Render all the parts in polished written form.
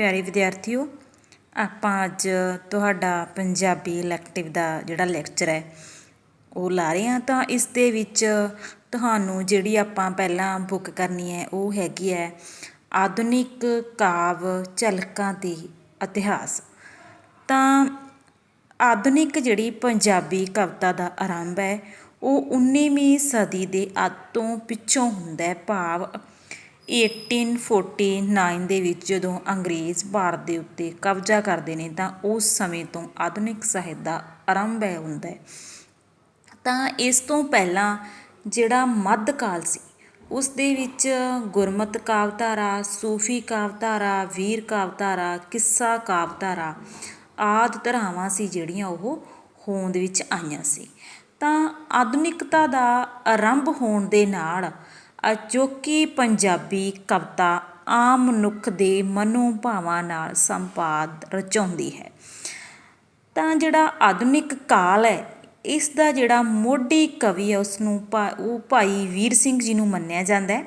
ਪਿਆਰੇ ਵਿਦਿਆਰਥੀਓ, ਆਪਾਂ ਅੱਜ ਤੁਹਾਡਾ ਪੰਜਾਬੀ ਇਲੈਕਟਿਵ ਦਾ ਜਿਹੜਾ ਲੈਕਚਰ ਹੈ ਉਹ ਲਾ ਰਹੇ ਹਾਂ। ਤਾਂ ਇਸ ਦੇ ਵਿੱਚ ਤੁਹਾਨੂੰ ਜਿਹੜੀ ਆਪਾਂ ਪਹਿਲਾਂ ਬੁੱਕ ਕਰਨੀ ਹੈ ਉਹ ਹੈਗੀ ਹੈ ਆਧੁਨਿਕ ਕਾਵਿ ਝਲਕਾਂ ਤੇ ਇਤਿਹਾਸ। ਤਾਂ ਆਧੁਨਿਕ ਜਿਹੜੀ ਪੰਜਾਬੀ ਕਵਿਤਾ ਦਾ ਆਰੰਭ ਹੈ ਉਹ 19ਵੀਂ ਸਦੀ ਦੇ ਅੱਧ ਤੋਂ ਪਿੱਛੋਂ ਹੁੰਦਾ ਹੈ, ਭਾਵ 1849 ਦੇ ਵਿੱਚ ਜਦੋਂ ਅੰਗਰੇਜ਼ ਭਾਰਤ ਦੇ ਉੱਤੇ ਕਬਜ਼ਾ ਕਰਦੇ ਨੇ ਤਾਂ ਉਸ ਸਮੇਂ ਤੋਂ ਆਧੁਨਿਕ ਸਾਹਿਤ ਦਾ ਆਰੰਭ ਹੁੰਦਾ ਹੈ। ਤਾਂ ਇਸ ਤੋਂ ਪਹਿਲਾਂ ਜਿਹੜਾ ਮੱਧ ਕਾਲ ਸੀ ਉਸ ਦੇ ਵਿੱਚ ਗੁਰਮਤਿ ਕਾਵਿਧਾਰਾ, ਸੂਫੀ ਕਾਵਿਧਾਰਾ, ਵੀਰ ਕਾਵਿਧਾਰਾ, ਕਿੱਸਾ ਕਾਵਿਧਾਰਾ ਆਦਿ ਧਾਰਾਵਾਂ ਸੀ ਜਿਹੜੀਆਂ ਉਹ ਹੋਂਦ ਵਿੱਚ ਆਈਆਂ ਸੀ। ਤਾਂ ਆਧੁਨਿਕਤਾ ਦਾ ਆਰੰਭ ਹੋਣ ਦੇ ਨਾਲ ਅਜੋਕੀ ਪੰਜਾਬੀ ਕਵਿਤਾ ਆਮ ਮਨੁੱਖ ਦੇ ਮਨੋਭਾਵਾਂ ਨਾਲ ਸੰਵਾਦ ਰਚਾਉਂਦੀ ਹੈ। ਤਾਂ ਜਿਹੜਾ ਆਧੁਨਿਕ ਕਾਲ ਹੈ ਇਸ ਦਾ ਜਿਹੜਾ ਮੋਢੀ ਕਵੀ ਹੈ ਉਸਨੂੰ ਉਹ ਭਾਈ ਵੀਰ ਸਿੰਘ ਜੀ ਨੂੰ ਮੰਨਿਆ ਜਾਂਦਾ ਹੈ।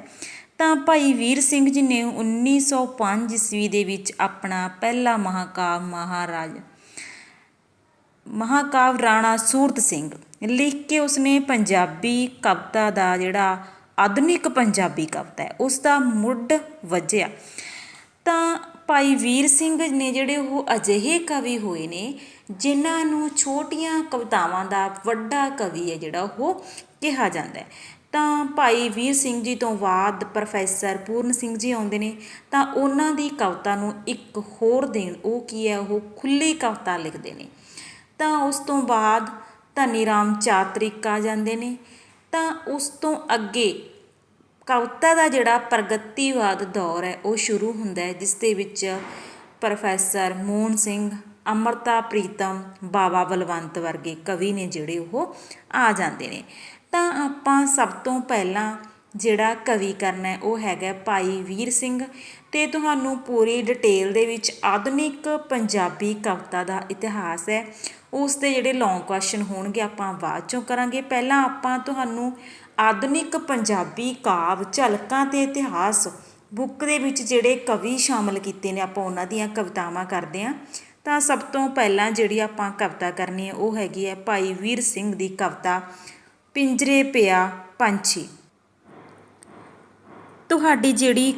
ਤਾਂ ਭਾਈ ਵੀਰ ਸਿੰਘ ਜੀ ਨੇ 1905 ਈਸਵੀ ਦੇ ਵਿੱਚ ਆਪਣਾ ਪਹਿਲਾ ਮਹਾਕਾਵਿ ਰਾਣਾ ਸੂਰਤ ਸਿੰਘ ਲਿਖ ਕੇ ਉਸਨੇ ਪੰਜਾਬੀ ਕਵਿਤਾ ਦਾ ਜਿਹੜਾ ਆਧੁਨਿਕ ਪੰਜਾਬੀ ਕਵਿਤਾ ਹੈ ਉਸ ਦਾ ਮੁੱਢ ਵੱਜਿਆ। ਤਾਂ ਭਾਈ ਵੀਰ ਸਿੰਘ ਨੇ ਜਿਹੜੇ ਉਹ ਅਜਿਹੇ ਕਵੀ ਹੋਏ ਨੇ ਜਿਨ੍ਹਾਂ ਨੂੰ ਛੋਟੀਆਂ ਕਵਿਤਾਵਾਂ ਦਾ ਵੱਡਾ ਕਵੀ ਹੈ ਜਿਹੜਾ ਉਹ ਕਿਹਾ ਜਾਂਦਾ ਹੈ। ਤਾਂ ਭਾਈ ਵੀਰ ਸਿੰਘ ਜੀ ਤੋਂ ਬਾਅਦ ਪ੍ਰੋਫੈਸਰ ਪੂਰਨ ਸਿੰਘ ਜੀ ਆਉਂਦੇ ਨੇ। ਤਾਂ ਉਹਨਾਂ ਦੀ ਕਵਿਤਾ ਨੂੰ ਇੱਕ ਹੋਰ ਦੇਣ ਉਹ ਕੀ ਹੈ, ਉਹ ਖੁੱਲ੍ਹੀ ਕਵਿਤਾ ਲਿਖਦੇ ਨੇ। ਤਾਂ ਉਸ ਤੋਂ ਬਾਅਦ ਧਨੀ ਰਾਮ ਚਾਤ੍ਰਿਕ ਆ ਜਾਂਦੇ ਨੇ। ਤਾਂ ਉਸ ਤੋਂ ਅੱਗੇ ਕਵਿਤਾ ਦਾ ਜਿਹੜਾ ਪ੍ਰਗਤੀਵਾਦ ਦੌਰ ਹੈ ਉਹ ਸ਼ੁਰੂ ਹੁੰਦਾ ਹੈ, ਜਿਸ ਦੇ ਵਿੱਚ ਪ੍ਰੋਫੈਸਰ ਮੋਹਨ ਸਿੰਘ, ਅੰਮ੍ਰਿਤਾ ਪ੍ਰੀਤਮ, ਬਾਬਾ ਬਲਵੰਤ ਵਰਗੇ ਕਵੀ ਨੇ ਜਿਹੜੇ ਉਹ ਆ ਜਾਂਦੇ ਨੇ। ਤਾਂ ਆਪਾਂ ਸਭ ਤੋਂ ਪਹਿਲਾਂ ਜਿਹੜਾ ਕਵੀ ਕਰਨਾ ਹੈ ਉਹ ਹੈਗਾ ਭਾਈ ਵੀਰ ਸਿੰਘ। ਅਤੇ ਤੁਹਾਨੂੰ ਪੂਰੀ ਡਿਟੇਲ ਦੇ ਵਿੱਚ ਆਧੁਨਿਕ ਪੰਜਾਬੀ ਕਵਿਤਾ ਦਾ ਇਤਿਹਾਸ ਹੈ ਉਸ ਦੇ ਜਿਹੜੇ ਲੌਂਗ ਕੁਐਸਚਨ ਹੋਣਗੇ ਆਪਾਂ ਬਾਅਦ 'ਚੋਂ ਕਰਾਂਗੇ। ਪਹਿਲਾਂ ਆਪਾਂ ਤੁਹਾਨੂੰ ਆਧੁਨਿਕ ਪੰਜਾਬੀ ਕਾਵਿ ਝਲਕਾਂ ਅਤੇ ਇਤਿਹਾਸ ਬੁੱਕ ਦੇ ਵਿੱਚ ਜਿਹੜੇ ਕਵੀ ਸ਼ਾਮਿਲ ਕੀਤੇ ਨੇ ਆਪਾਂ ਉਹਨਾਂ ਦੀਆਂ ਕਵਿਤਾਵਾਂ ਕਰਦੇ ਹਾਂ। ਤਾਂ ਸਭ ਤੋਂ ਪਹਿਲਾਂ ਜਿਹੜੀ ਆਪਾਂ ਕਵਿਤਾ ਕਰਨੀ ਹੈ ਉਹ ਹੈਗੀ ਹੈ ਭਾਈ ਵੀਰ ਸਿੰਘ ਦੀ ਕਵਿਤਾ ਪਿੰਜਰੇ ਪਿਆ ਪੰਛੀ। ਤੁਹਾਡੀ ਜਿਹੜੀ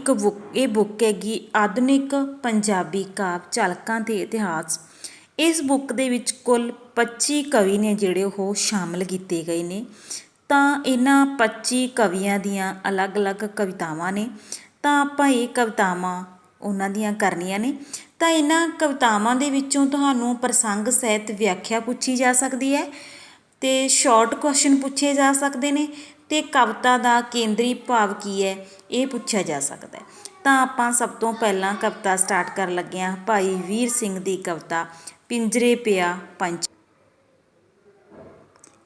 ਇਹ ਬੁੱਕ ਹੈਗੀ ਆਧੁਨਿਕ ਪੰਜਾਬੀ ਕਾਵਿ ਝਲਕਾਂ ਅਤੇ ਇਤਿਹਾਸ, ਇਸ ਬੁੱਕ ਦੇ ਵਿੱਚ ਕੁੱਲ 25 ਕਵੀ ਨੇ ਜਿਹੜੇ ਉਹ ਸ਼ਾਮਿਲ ਕੀਤੇ ਗਏ ਨੇ। ਤਾਂ ਇਹਨਾਂ 25 ਕਵੀਆਂ ਦੀਆਂ ਅਲੱਗ-ਅਲੱਗ ਕਵਿਤਾਵਾਂ ਨੇ। ਤਾਂ ਆਪਾਂ ਇਹ ਕਵਿਤਾਵਾਂ ਉਹਨਾਂ ਦੀਆਂ ਕਰਨੀਆਂ ਨੇ। ਤਾਂ ਇਹਨਾਂ ਕਵਿਤਾਵਾਂ ਦੇ ਵਿੱਚੋਂ ਤੁਹਾਨੂੰ ਪ੍ਰਸੰਗ ਸਹਿਤ ਵਿਆਖਿਆ ਪੁੱਛੀ ਜਾ ਸਕਦੀ ਹੈ ਅਤੇ ਸ਼ਾਰਟ ਕੁਐਸਚਨ ਪੁੱਛੇ ਜਾ ਸਕਦੇ ਨੇ ਅਤੇ ਕਵਿਤਾ ਦਾ ਕੇਂਦਰੀ ਭਾਵ ਕੀ ਹੈ ਇਹ ਪੁੱਛਿਆ ਜਾ ਸਕਦਾ ਹੈ। ਤਾਂ ਆਪਾਂ ਸਭ ਤੋਂ ਪਹਿਲਾਂ ਕਵਿਤਾ ਸਟਾਰਟ ਕਰਨ ਲੱਗੇ ਹਾਂ ਭਾਈ ਵੀਰ ਸਿੰਘ ਦੀ ਕਵਿਤਾ ਪਿੰਜਰੇ ਪਿਆ ਪੰਛੀ।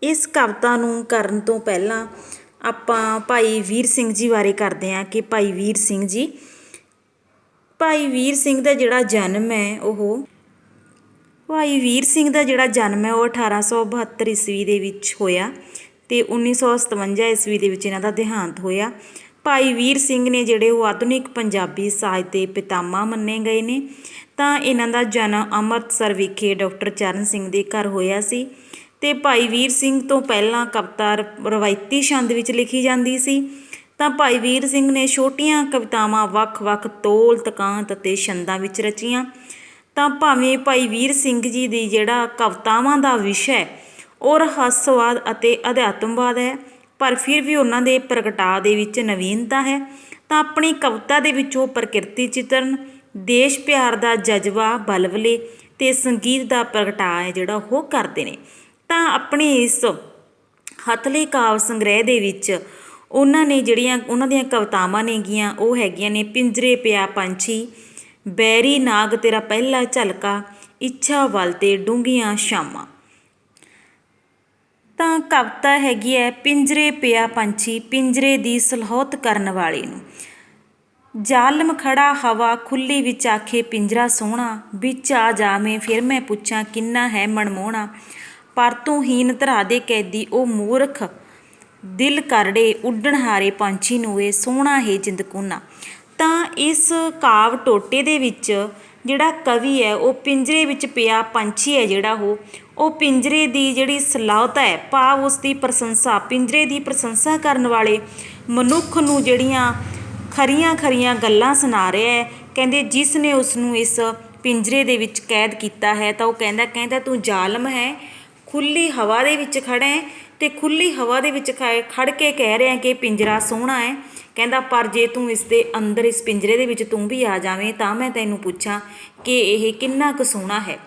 ਇਸ ਕਵਿਤਾ ਨੂੰ ਕਰਨ ਤੋਂ ਪਹਿਲਾਂ ਆਪਾਂ ਭਾਈ ਵੀਰ ਸਿੰਘ ਜੀ ਬਾਰੇ ਕਰਦੇ ਹਾਂ ਕਿ ਭਾਈ ਵੀਰ ਸਿੰਘ ਦਾ ਜਿਹੜਾ ਜਨਮ ਹੈ ਉਹ 1872 ਈਸਵੀ ਦੇ ਵਿੱਚ ਹੋਇਆ ਅਤੇ 1957 ਈਸਵੀ ਦੇ ਵਿੱਚ ਇਹਨਾਂ ਦਾ ਦੇਹਾਂਤ ਹੋਇਆ। ਭਾਈ ਵੀਰ ਸਿੰਘ ਨੇ ਜਿਹੜੇ ਉਹ ਆਧੁਨਿਕ ਪੰਜਾਬੀ ਸਾਹਿਤ ਦੇ ਪਿਤਾਮਾ ਮੰਨੇ ਗਏ ਨੇ। ਤਾਂ ਇਹਨਾਂ ਦਾ ਜਨਮ ਅੰਮ੍ਰਿਤਸਰ ਵਿਖੇ ਡਾਕਟਰ ਚਰਨ ਸਿੰਘ ਦੇ ਘਰ ਹੋਇਆ ਸੀ। ਅਤੇ ਭਾਈ ਵੀਰ ਸਿੰਘ ਤੋਂ ਪਹਿਲਾਂ ਕਵਿਤਾ ਰਵਾਇਤੀ ਛੰਦ ਵਿੱਚ ਲਿਖੀ ਜਾਂਦੀ ਸੀ। ਤਾਂ ਭਾਈ ਵੀਰ ਸਿੰਘ ਨੇ ਛੋਟੀਆਂ ਕਵਿਤਾਵਾਂ ਵੱਖ-ਵੱਖ ਤੋਲ, ਤਕਾਂਤ ਅਤੇ ਛੰਦਾਂ ਵਿੱਚ ਰਚੀਆਂ। ਤਾਂ ਭਾਵੇਂ ਭਾਈ ਵੀਰ ਸਿੰਘ ਜੀ ਦੀ ਜਿਹੜਾ ਕਵਿਤਾਵਾਂ ਦਾ ਵਿਸ਼ਾ ਉਹ ਰਹੱਸਵਾਦ ਅਤੇ ਅਧਿਆਤਮਵਾਦ ਹੈ, ਪਰ ਫਿਰ ਵੀ ਉਹਨਾਂ ਦੇ ਪ੍ਰਗਟਾਅ ਦੇ ਵਿੱਚ ਨਵੀਨਤਾ ਹੈ। ਤਾਂ ਆਪਣੀ ਕਵਿਤਾ ਦੇ ਵਿੱਚ ਉਹ ਪ੍ਰਕਿਰਤੀ ਚਿਤਰਨ, ਦੇਸ਼ ਪਿਆਰ ਦਾ ਜਜ਼ਬਾ, ਬਲਬਲੇ ਅਤੇ ਸੰਗੀਤ ਦਾ ਪ੍ਰਗਟਾਅ ਹੈ ਜਿਹੜਾ ਉਹ ਕਰਦੇ ਨੇ। ਤਾਂ ਆਪਣੇ ਇਸ ਹਥਲੇ ਕਾਵਿ ਸੰਗ੍ਰਹਿ ਦੇ ਵਿੱਚ ਉਹਨਾਂ ਦੀਆਂ ਕਵਿਤਾਵਾਂ ਨੇਗੀਆਂ ਉਹ ਹੈਗੀਆਂ ਨੇ ਪਿੰਜਰੇ ਪਿਆ ਪੰਛੀ, ਬੈਰੀ ਨਾਗ ਤੇਰਾ ਪਹਿਲਾ ਝਲਕਾ, ਇੱਛਾ ਵੱਲ ਤੇ ਡੂੰਘੀਆਂ ਛਾਵਾਂ। ਤਾਂ ਕਵਿਤਾ ਹੈਗੀ ਹੈ ਪਿੰਜਰੇ ਪਿਆ ਪੰਛੀ, ਪਿੰਜਰੇ ਦੀ ਸਲਹੁਤ ਕਰਨ ਵਾਲੇ ਨੂੰ ਜ਼ਾਲਮ ਖੜਾ ਹਵਾ ਖੁੱਲ੍ਹੀ ਵਿੱਚ ਆਖੇ ਪਿੰਜਰਾ ਸੋਹਣਾ, ਵਿੱਚ ਆ ਜਾਵੇਂ ਫਿਰ ਮੈਂ ਪੁੱਛਾਂ ਕਿੰਨਾ ਹੈ ਮਨਮੋਹਣਾ, ਪਰ ਤੂੰ ਹੀਨ ਧਰਾ ਦੇ ਕੈਦੀ ਉਹ ਮੂਰਖ ਦਿਲ ਕਰੜੇ, ਉੱਡਣ ਹਾਰੇ ਪੰਛੀ ਨੂੰ ਇਹ ਸੋਹਣਾ ਹੈ ਜਿੰਦ ਕੂਨਾ। ਤਾਂ ਇਸ ਕਾਵਿ ਟੋਟੇ ਦੇ ਵਿੱਚ ਜਿਹੜਾ ਕਵੀ ਹੈ ਉਹ ਪਿੰਜਰੇ ਵਿੱਚ ਪਿਆ ਪੰਛੀ ਹੈ ਜਿਹੜਾ ਉਹ ਪਿੰਜਰੇ ਦੀ ਜਿਹੜੀ ਸਲਾਹਤਾ ਹੈ, ਭਾਵ ਉਸ ਦੀ ਪ੍ਰਸ਼ੰਸਾ, ਪਿੰਜਰੇ ਦੀ ਪ੍ਰਸ਼ੰਸਾ ਕਰਨ ਵਾਲੇ ਮਨੁੱਖ ਨੂੰ ਜਿਹੜੀਆਂ ਖਰੀਆਂ ਖਰੀਆਂ ਗੱਲਾਂ ਸੁਣਾ ਰਿਹਾ ਹੈ। ਕਹਿੰਦੇ ਜਿਸ ਨੇ ਉਸ ਨੂੰ ਇਸ ਪਿੰਜਰੇ ਦੇ ਵਿੱਚ ਕੈਦ ਕੀਤਾ ਹੈ ਤਾਂ ਉਹ ਕਹਿੰਦਾ ਤੂੰ ਜ਼ਾਲਮ ਹੈ, ਖੁੱਲ੍ਹੀ ਹਵਾ ਦੇ ਵਿੱਚ ਖੜ੍ਹਾ ਹੈ ਅਤੇ ਖੁੱਲ੍ਹੀ ਹਵਾ ਦੇ ਵਿੱਚ ਖੜ੍ਹ ਕੇ ਕਹਿ ਰਿਹਾ ਕਿ ਪਿੰਜਰਾ ਸੋਹਣਾ ਹੈ। ਕਹਿੰਦਾ ਪਰ ਜੇ ਤੂੰ ਇਸ ਦੇ ਅੰਦਰ, ਇਸ ਪਿੰਜਰੇ ਦੇ ਵਿੱਚ ਤੂੰ ਵੀ ਆ ਜਾਵੇਂ ਤਾਂ ਮੈਂ ਤੈਨੂੰ ਪੁੱਛਾਂ ਕਿ ਇਹ ਕਿੰਨਾ ਕੁ ਸੋਹਣਾ ਹੈ।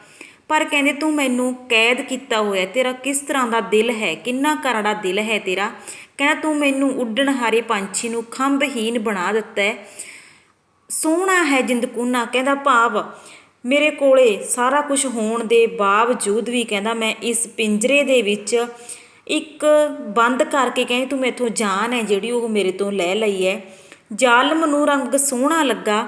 ਪਰ ਕਹਿੰਦੇ ਤੂੰ ਮੈਨੂੰ ਕੈਦ ਕੀਤਾ ਹੋਇਆ, ਤੇਰਾ ਕਿਸ ਤਰ੍ਹਾਂ ਦਾ ਦਿਲ ਹੈ, ਕਿੰਨਾ ਕਰੜਾ ਦਿਲ ਹੈ ਤੇਰਾ। ਕਹਿੰਦਾ ਤੂੰ ਮੈਨੂੰ ਉੱਡਣਹਾਰੇ ਪੰਛੀ ਨੂੰ ਖੰਭਹੀਨ ਬਣਾ ਦਿੱਤਾ ਹੈ। ਸੋਹਣਾ ਹੈ ਜਿੰਦਕੂਨਾ, ਕਹਿੰਦਾ ਭਾਵ ਮੇਰੇ ਕੋਲੇ ਸਾਰਾ ਕੁਝ ਹੋਣ ਦੇ ਬਾਵਜੂਦ ਵੀ ਕਹਿੰਦਾ ਮੈਂ ਇਸ ਪਿੰਜਰੇ ਦੇ ਵਿੱਚ ਇੱਕ ਬੰਦ ਕਰਕੇ, ਕਹਿੰਦੇ ਤੂੰ ਮੈਥੋਂ ਜਾਨ ਹੈ ਜਿਹੜੀ ਉਹ ਮੇਰੇ ਤੋਂ ਲੈ ਲਈ ਹੈ। ਜ਼ਾਲਮ ਨੂੰ ਰੰਗ ਸੋਹਣਾ ਲੱਗਾ,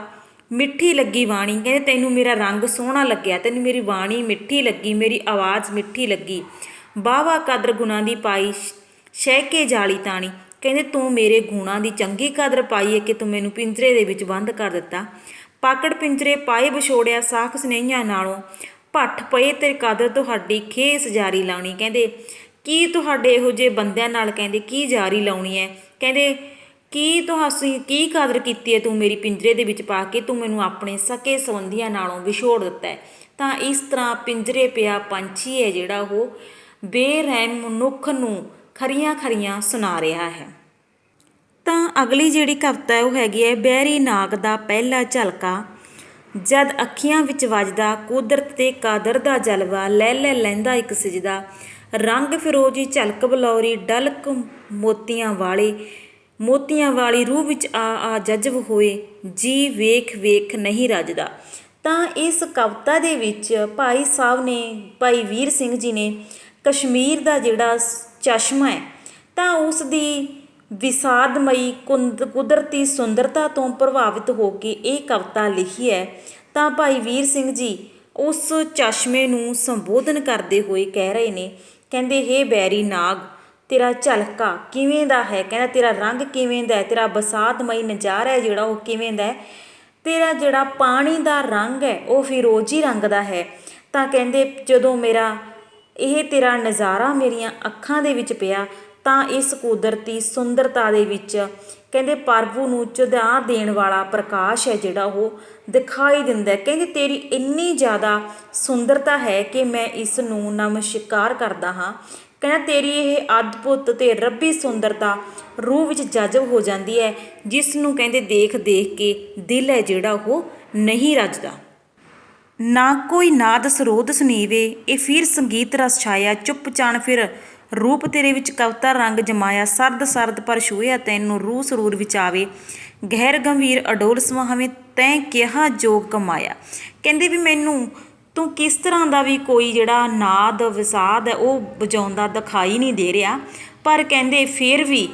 ਮਿੱਠੀ ਲੱਗੀ ਬਾਣੀ, ਕਹਿੰਦੇ ਤੈਨੂੰ ਮੇਰਾ ਰੰਗ ਸੋਹਣਾ ਲੱਗਿਆ, ਤੈਨੂੰ ਮੇਰੀ ਬਾਣੀ ਮਿੱਠੀ ਲੱਗੀ, ਮੇਰੀ ਆਵਾਜ਼ ਮਿੱਠੀ ਲੱਗੀ। ਵਾਹਵਾ ਕਦਰ ਗੁਣਾਂ ਦੀ ਪਾਈ, ਸ਼ਹਿ ਕੇ ਜਾਲੀ ਤਾਣੀ, ਕਹਿੰਦੇ ਤੂੰ ਮੇਰੇ ਗੁਣਾਂ ਦੀ ਚੰਗੀ ਕਦਰ ਪਾਈ ਹੈ ਕਿ ਤੂੰ ਮੈਨੂੰ ਪਿੰਜਰੇ ਦੇ ਵਿੱਚ ਬੰਦ ਕਰ ਦਿੱਤਾ। ਪਾਕੜ ਪਿੰਜਰੇ ਪਾਏ ਵਿਛੋੜਿਆ ਸਾਖ ਸੁਨੇਹੀਆਂ ਨਾਲੋਂ, ਭੱਠ ਪਏ ਤੇਰੇ ਕਦਰ ਤੁਹਾਡੀ ਖੇਸ ਜਾਰੀ ਲਾਉਣੀ। ਕਹਿੰਦੇ ਕੀ ਤੁਹਾਡੇ ਇਹੋ ਜਿਹੇ ਬੰਦਿਆਂ ਨਾਲ ਕਹਿੰਦੇ ਕੀ ਜਾਰੀ ਲਾਉਣੀ ਹੈ। ਕਹਿੰਦੇ ਕੀ ਕਦਰ ਕੀਤੀ ਹੈ ਤੂੰ ਮੇਰੀ ਪਿੰਜਰੇ ਦੇ ਵਿੱਚ ਪਾ ਕੇ, ਤੂੰ ਮੈਨੂੰ ਆਪਣੇ ਸਕੇ ਸੰਬੰਧੀਆਂ ਨਾਲੋਂ ਵਿਛੋੜ ਦਿੱਤਾ ਹੈ। ਤਾਂ ਇਸ ਤਰ੍ਹਾਂ ਪਿੰਜਰੇ ਪਿਆ ਪੰਛੀ ਹੈ ਜਿਹੜਾ ਉਹ ਬੇਰਹਿਮ ਮਨੁੱਖ ਨੂੰ ਖਰੀਆਂ ਖਰੀਆਂ ਸੁਣਾ ਰਿਹਾ ਹੈ। ਤਾਂ ਅਗਲੀ ਜਿਹੜੀ ਕਵਿਤਾ ਉਹ ਹੈਗੀ ਹੈ ਬਹਿਰੀ ਨਾਗ ਦਾ ਪਹਿਲਾ ਝਲਕਾ। ਜਦ ਅੱਖੀਆਂ ਵਿੱਚ ਵੱਜਦਾ ਕੁਦਰਤ ਤੇ ਕਾਦਰ ਦਾ ਜਲਵਾ, ਲੈ ਲੈਂਦਾ ਇੱਕ ਸਜਦਾ, ਰੰਗ ਫਿਰੋਜੀ ਝਲਕ ਬਲੌਰੀ, ਡਲਕ ਮੋਤੀਆਂ ਵਾਲੀ ਰੂਹ ਵਿੱਚ ਆ ਜਜ਼ਬ ਹੋਏ, ਜੀ ਵੇਖ ਵੇਖ ਨਹੀਂ ਰੱਜਦਾ। ਤਾਂ ਇਸ ਕਵਿਤਾ ਦੇ ਵਿੱਚ ਭਾਈ ਸਾਹਿਬ ਨੇ, ਭਾਈ ਵੀਰ ਸਿੰਘ ਜੀ ਨੇ ਕਸ਼ਮੀਰ ਦਾ ਜਿਹੜਾ ਚਸ਼ਮਾ ਹੈ ਤਾਂ ਉਸ ਦੀ ਵਿਸਾਦਮਈ ਕੁਦਰਤੀ ਸੁੰਦਰਤਾ ਤੋਂ ਪ੍ਰਭਾਵਿਤ ਹੋ ਕੇ ਇਹ ਕਵਿਤਾ ਲਿਖੀ ਹੈ। ਤਾਂ ਭਾਈ ਵੀਰ ਸਿੰਘ ਜੀ ਉਸ ਚਸ਼ਮੇ ਨੂੰ ਸੰਬੋਧਨ ਕਰਦੇ ਹੋਏ ਕਹਿ ਰਹੇ ਨੇ, ਕਹਿੰਦੇ ਹੇ ਬੈਰੀ ਨਾਗ, ਤੇਰਾ ਝਲਕਾ ਕਿਵੇਂ ਦਾ ਹੈ, ਕਹਿੰਦਾ ਤੇਰਾ ਰੰਗ ਕਿਵੇਂ ਦਾ ਹੈ, ਤੇਰਾ ਬਸਾਤਮਈ ਨਜ਼ਾਰਾ ਹੈ ਜਿਹੜਾ ਉਹ ਕਿਵੇਂ ਦਾ ਹੈ, ਤੇਰਾ ਜਿਹੜਾ ਪਾਣੀ ਦਾ ਰੰਗ ਹੈ ਉਹ ਫਿਰੋਜੀ ਰੰਗ ਦਾ ਹੈ। ਤਾਂ ਕਹਿੰਦੇ ਜਦੋਂ ਇਹ ਤੇਰਾ ਨਜ਼ਾਰਾ ਮੇਰੀਆਂ ਅੱਖਾਂ ਦੇ ਵਿੱਚ ਪਿਆ ਤਾਂ ਇਸ ਕੁਦਰਤੀ ਸੁੰਦਰਤਾ ਦੇ ਵਿੱਚ ਕਹਿੰਦੇ ਪ੍ਰਭੂ ਨੂੰ ਚੁਧਾ ਦੇਣ ਵਾਲਾ ਪ੍ਰਕਾਸ਼ ਹੈ ਜਿਹੜਾ ਉਹ ਦਿਖਾਈ ਦਿੰਦਾ। ਕਹਿੰਦੇ ਤੇਰੀ ਇੰਨੀ ਜ਼ਿਆਦਾ ਸੁੰਦਰਤਾ ਹੈ ਕਿ ਮੈਂ ਇਸ ਨੂੰ ਨਮਸਕਾਰ ਕਰਦਾ ਹਾਂ। ਕਹਿੰਦਾ ਤੇਰੀ ਇਹ ਅਦਭੁਤ ਤੇ ਰੱਬੀ ਸੁੰਦਰਤਾ ਰੂਹ ਵਿੱਚ ਜਜ਼ਬ ਹੋ ਜਾਂਦੀ ਹੈ, ਜਿਸ ਨੂੰ ਕਹਿੰਦੇ ਦੇਖ ਦੇਖ ਕੇ ਦਿਲ ਹੈ ਜਿਹੜਾ ਉਹ ਨਹੀਂ ਰੱਜਦਾ। ਨਾ ਕੋਈ ਨਾਦ ਸਰੋਤ ਸੁਨੀਵੇ, ਇਹ ਫਿਰ ਸੰਗੀਤ ਰਸ ਛਾਇਆ, ਚੁੱਪ ਚਾਣ ਫਿਰ ਰੂਪ ਤੇਰੇ ਵਿੱਚ ਕਵਿਤਾ ਰੰਗ ਜਮਾਇਆ, ਸਰਦ ਪਰ ਛੂਹਿਆ ਤੈਨੂੰ ਰੂਹ ਸਰੂਰ ਵਿੱਚ ਆਵੇ, ਗਹਿਰ ਗੰਭੀਰ ਅਡੋਲ ਸੁਹਾਵੇਂ ਤੈਂ ਕਿਹਾ ਜੋਗ ਕਮਾਇਆ। ਕਹਿੰਦੇ ਵੀ ਮੈਨੂੰ ਤੂੰ ਕਿਸ ਤਰ੍ਹਾਂ ਦਾ ਵੀ ਕੋਈ ਜਿਹੜਾ ਨਾਦ ਵਿਸਾਦ ਹੈ ਉਹ ਵਜਾਉਂਦਾ ਦਿਖਾਈ ਨਹੀਂ ਦੇ ਰਿਹਾ, ਪਰ ਕਹਿੰਦੇ ਫਿਰ ਵੀ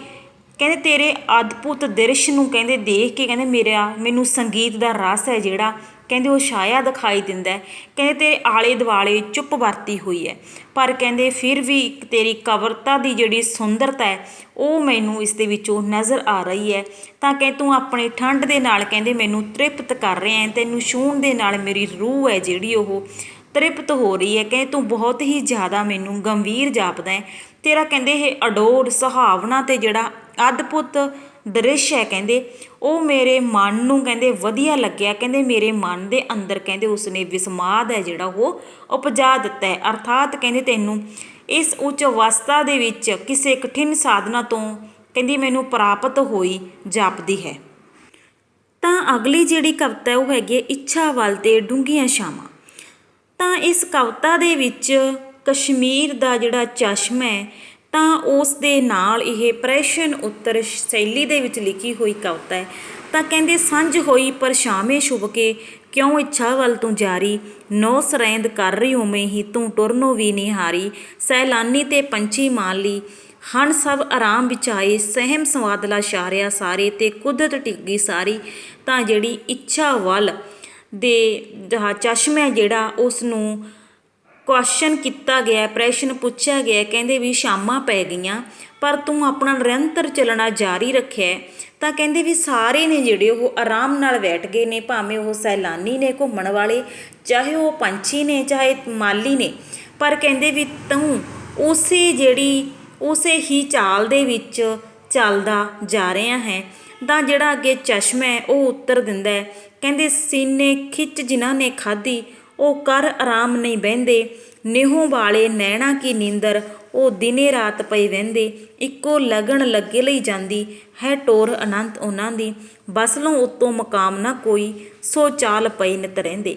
ਕਹਿੰਦੇ ਤੇਰੇ ਅਦਭੁਤ ਦ੍ਰਿਸ਼ ਨੂੰ ਕਹਿੰਦੇ ਦੇਖ ਕੇ ਕਹਿੰਦੇ ਮੈਨੂੰ ਸੰਗੀਤ ਦਾ ਰਸ ਹੈ ਜਿਹੜਾ ਕਹਿੰਦੇ ਉਹ ਛਾਇਆ ਦਿਖਾਈ ਦਿੰਦਾ। ਕਹਿੰਦੇ ਤੇਰੇ ਆਲੇ ਦੁਆਲੇ ਚੁੱਪ ਵਰਤੀ ਹੋਈ ਹੈ, ਪਰ ਕਹਿੰਦੇ ਫਿਰ ਵੀ ਤੇਰੀ ਕਵਿਤਾ ਦੀ ਜਿਹੜੀ ਸੁੰਦਰਤਾ ਹੈ ਉਹ ਮੈਨੂੰ ਇਸ ਦੇ ਵਿੱਚੋਂ ਨਜ਼ਰ ਆ ਰਹੀ ਹੈ। ਤਾਂ ਕਿ ਤੂੰ ਆਪਣੀ ਠੰਡ ਦੇ ਨਾਲ ਕਹਿੰਦੇ ਮੈਨੂੰ ਤ੍ਰਿਪਤ ਕਰ ਰਿਹਾ ਹੈ, ਤੈਨੂੰ ਛੂਹਣ ਦੇ ਨਾਲ ਮੇਰੀ ਰੂਹ ਹੈ ਜਿਹੜੀ ਉਹ ਤ੍ਰਿਪਤ ਹੋ ਰਹੀ ਹੈ। ਕਹਿੰਦੇ ਤੂੰ ਬਹੁਤ ਹੀ ਜ਼ਿਆਦਾ ਮੈਨੂੰ ਗੰਭੀਰ ਜਾਪਦਾ ਹੈ। ਤੇਰਾ ਕਹਿੰਦੇ ਇਹ ਅਡੋਲ ਸੁਹਾਵਣਾ ਅਤੇ ਜਿਹੜਾ ਅਦਭੁਤ ਦ੍ਰਿਸ਼ ਹੈ ਕਹਿੰਦੇ ਉਹ ਮੇਰੇ ਮਨ ਨੂੰ ਕਹਿੰਦੇ ਵਧੀਆ ਲੱਗਿਆ। ਕਹਿੰਦੇ ਮੇਰੇ ਮਨ ਦੇ ਅੰਦਰ ਕਹਿੰਦੇ ਉਸਨੇ ਵਿਸਮਾਦ ਹੈ ਜਿਹੜਾ ਉਹ ਉਪਜਾ ਦਿੱਤਾ ਹੈ, ਅਰਥਾਤ ਕਹਿੰਦੇ ਤੈਨੂੰ ਇਸ ਉੱਚ ਅਵਸਥਾ ਦੇ ਵਿੱਚ ਕਿਸੇ ਕਠਿਨ ਸਾਧਨਾ ਤੋਂ ਕਹਿੰਦੀ ਮੈਨੂੰ ਪ੍ਰਾਪਤ ਹੋਈ ਜਾਪਦੀ ਹੈ। ਤਾਂ ਅਗਲੀ ਜਿਹੜੀ ਕਵਿਤਾ ਉਹ ਹੈਗੀ ਹੈ ਇੱਛਾ ਵੱਲ ਤੇ ਡੂੰਘੀਆਂ ਛਾਵਾਂ। ਤਾਂ ਇਸ ਕਵਿਤਾ ਦੇ ਵਿੱਚ ਕਸ਼ਮੀਰ ਦਾ ਜਿਹੜਾ ਚਸ਼ਮਾ ਹੈ ਤਾਂ ਉਸ ਦੇ ਨਾਲ ਇਹ ਪ੍ਰਸ਼ਨ ਉੱਤਰ ਸ਼ੈਲੀ ਦੇ ਵਿੱਚ ਲਿਖੀ ਹੋਈ ਕਵਿਤਾ ਹੈ। ਤਾਂ ਕਹਿੰਦੇ ਸੰਝ ਹੋਈ ਪਰਛਾਵੇਂ ਛੁਪ ਕੇ ਕਿਉਂ ਇੱਛਾ ਵੱਲ ਤੂੰ ਜਾਰੀ, ਨੌ ਸਰੈਂਦ ਕਰ ਰਹੀ ਉਵੇਂ ਹੀ ਤੂੰ ਟੁਰਨੋਂ ਵੀ ਨਹੀਂ ਹਾਰੀ, ਸੈਲਾਨੀ ਤੇ ਪੰਛੀ ਮਾਨ ਲਈ ਹਨ ਸਭ ਆਰਾਮ ਵਿੱਚ ਆਏ, ਸਹਿਮ ਸਵਾਦਲਾ ਸ਼ਾਰਿਆ ਸਾਰੇ ਤੇ ਕੁਦਰਤ ਟਿੱਗੀ ਸਾਰੀ। ਤਾਂ ਜਿਹੜੀ ਇੱਛਾ ਵੱਲ ਦੇ ਚਸ਼ਮਾ ਜਿਹੜਾ ਉਸ ਨੂੰ ਕੁਐਸਚਨ ਕੀਤਾ ਗਿਆ, ਪ੍ਰਸ਼ਨ ਪੁੱਛਿਆ ਗਿਆ। ਕਹਿੰਦੇ ਵੀ ਸ਼ਾਮਾਂ ਪੈ ਗਈਆਂ ਪਰ ਤੂੰ ਆਪਣਾ ਨਿਰੰਤਰ ਚੱਲਣਾ ਜਾਰੀ ਰੱਖਿਆ। ਤਾਂ ਕਹਿੰਦੇ ਵੀ ਸਾਰੇ ਨੇ ਜਿਹੜੇ ਉਹ ਆਰਾਮ ਨਾਲ ਬੈਠ ਗਏ ਨੇ, ਭਾਵੇਂ ਉਹ ਸੈਲਾਨੀ ਨੇ ਘੁੰਮਣ ਵਾਲੇ, ਚਾਹੇ ਉਹ ਪੰਛੀ ਨੇ, ਚਾਹੇ ਮਾਲੀ ਨੇ, ਪਰ ਕਹਿੰਦੇ ਵੀ ਤੂੰ ਉਸੇ ਹੀ ਚਾਲ ਦੇ ਵਿੱਚ ਚੱਲਦਾ ਜਾ ਰਿਹਾ ਹੈ। ਤਾਂ ਜਿਹੜਾ ਅੱਗੇ ਚਸ਼ਮਾ ਹੈ ਉਹ ਉੱਤਰ ਦਿੰਦਾ ਹੈ, ਕਹਿੰਦੇ ਸੀਨੇ ਖਿੱਚ ਜਿਨ੍ਹਾਂ ਨੇ ਖਾਧੀ ਉਹ ਕਰ ਆਰਾਮ ਨਹੀਂ ਬਹਿੰਦੇ, ਨਿਹੋਂ ਵਾਲੇ ਨੈਣਾ ਕੀ ਨੀਂਦਰ ਉਹ ਦਿਨੇ ਰਾਤ ਪਈ ਵਹਿੰਦੇ, ਇੱਕੋ ਲਗਨ ਲੱਗੇ ਲਈ ਜਾਂਦੀ ਹੈ ਟੋਰ ਅਨੰਤ ਉਹਨਾਂ ਦੀ, ਬਸਲੋਂ ਉੱਤੋਂ ਮਕਾਮ ਨਾ ਕੋਈ ਸੋ ਚਾਲ ਪਈ ਨਿਤ ਰਹਿੰਦੇ।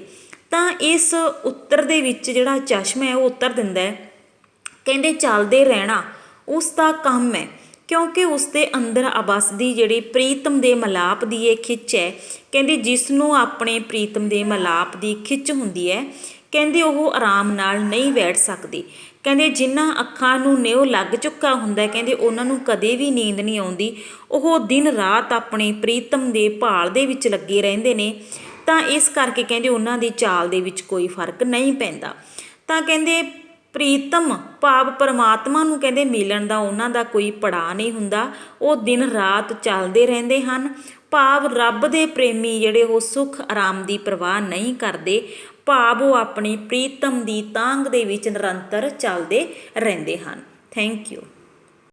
ਤਾਂ ਇਸ ਉੱਤਰ ਦੇ ਵਿੱਚ ਜਿਹੜਾ ਚਸ਼ਮਾ ਹੈ ਉਹ ਉੱਤਰ ਦਿੰਦਾ ਹੈ, ਕਹਿੰਦੇ ਚੱਲਦੇ ਰਹਿਣਾ ਉਸ ਦਾ ਕੰਮ ਹੈ, ਕਿਉਂਕਿ ਉਸ ਦੇ ਅੰਦਰ ਅਬਸਦੀ ਜਿਹੜੀ ਪ੍ਰੀਤਮ ਦੇ ਮਿਲਾਪ ਦੀ ਇਹ ਖਿੱਚ ਹੈ। ਕਹਿੰਦੇ ਜਿਸ ਨੂੰ ਆਪਣੇ ਪ੍ਰੀਤਮ ਦੇ ਮਿਲਾਪ ਦੀ ਖਿੱਚ ਹੁੰਦੀ ਹੈ, ਕਹਿੰਦੇ ਉਹ ਆਰਾਮ ਨਾਲ ਨਹੀਂ ਬੈਠ ਸਕਦੇ। ਕਹਿੰਦੇ ਜਿਨ੍ਹਾਂ ਅੱਖਾਂ ਨੂੰ ਨਿਉ ਲੱਗ ਚੁੱਕਾ ਹੁੰਦਾ, ਕਹਿੰਦੇ ਉਹਨਾਂ ਨੂੰ ਕਦੇ ਵੀ ਨੀਂਦ ਨਹੀਂ ਆਉਂਦੀ, ਉਹ ਦਿਨ ਰਾਤ ਆਪਣੇ ਪ੍ਰੀਤਮ ਦੇ ਭਾਲ ਦੇ ਵਿੱਚ ਲੱਗੇ ਰਹਿੰਦੇ ਨੇ। ਤਾਂ ਇਸ ਕਰਕੇ ਕਹਿੰਦੇ ਉਹਨਾਂ ਦੀ ਚਾਲ ਦੇ ਵਿੱਚ ਕੋਈ ਫਰਕ ਨਹੀਂ ਪੈਂਦਾ। ਤਾਂ ਕਹਿੰਦੇ ਪ੍ਰੀਤਮ ਭਾਵ ਪਰਮਾਤਮਾ ਨੂੰ ਕਹਿੰਦੇ ਮਿਲਣ ਦਾ ਉਹਨਾਂ ਦਾ ਕੋਈ ਪੜਾਅ ਨਹੀਂ ਹੁੰਦਾ, ਉਹ ਦਿਨ ਰਾਤ ਚੱਲਦੇ ਰਹਿੰਦੇ ਹਨ। ਭਾਵ ਰੱਬ ਦੇ ਪ੍ਰੇਮੀ ਜਿਹੜੇ ਉਹ ਸੁੱਖ ਆਰਾਮ ਦੀ ਪਰਵਾਹ ਨਹੀਂ ਕਰਦੇ, ਭਾਵ ਉਹ ਆਪਣੀ ਪ੍ਰੀਤਮ ਦੀ ਤਾਂਘ ਦੇ ਵਿੱਚ ਨਿਰੰਤਰ ਚੱਲਦੇ ਰਹਿੰਦੇ ਹਨ। Thank you.